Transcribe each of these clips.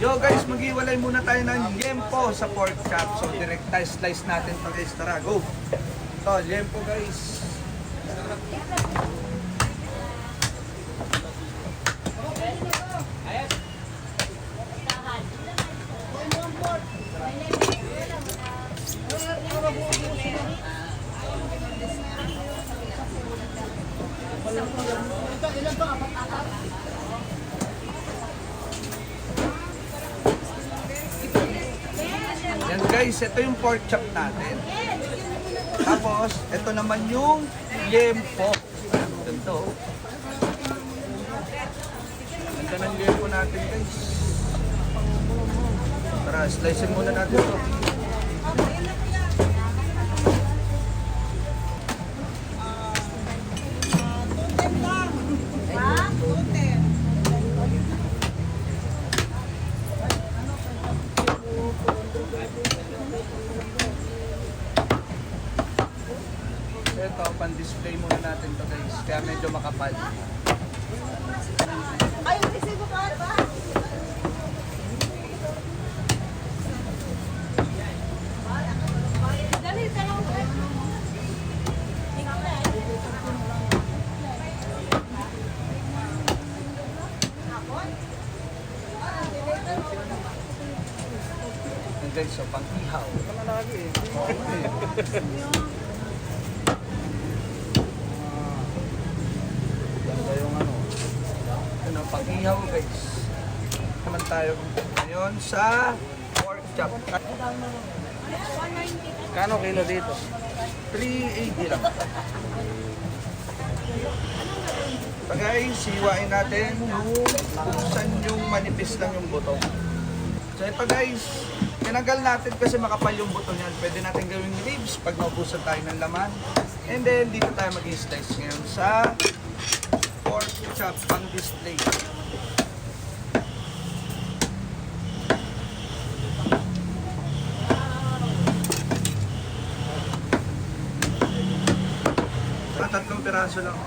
Yo guys, maghiwalay muna tayo ng yempo sa pork chop. So direct tayo slice natin to guys. Tara, go! Ito, yempo guys. Yan guys, ito yung pork chop natin. Tapos, ito naman yung yempo. Ganito. Ganda ng yempo natin guys. Tara, slicein muna natin ito. Ito, pan-display muna natin to guys. Kaya medyo makapal. Ay, resibo ka ba? Dali, talong ko. Yan guys, so pang-ihaw. Ganda yung ano. Ano, pang-ihaw guys. Naman tayo ngayon sa pork chop. Kano kilo dito? 380 lang. So guys, siwain natin kung saan yung manipis lang yung buto. So ito guys, tinanggal natin kasi makapal yung buto niyan. Pwede natin gawing ribs pag naubusan tayo ng laman. And then dito tayo mag-slice ngayon sa pork chop pang display. So, 3 piraso lang.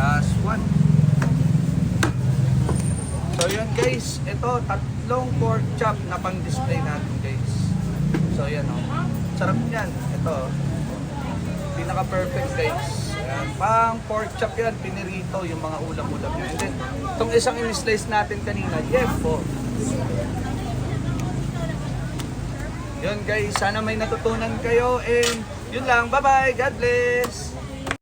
Last one. So yun guys, ito 3 pork chop na pang display natin guys. So yan o. Sarap yan. Ito. Pinaka perfect guys. Ayan. Pang pork chop yan, pinirito yung mga ulam-ulam nyo. And then, itong isang in-slice natin kanina, yempo. Yun guys, sana may natutunan kayo and yun lang. Bye-bye. God bless.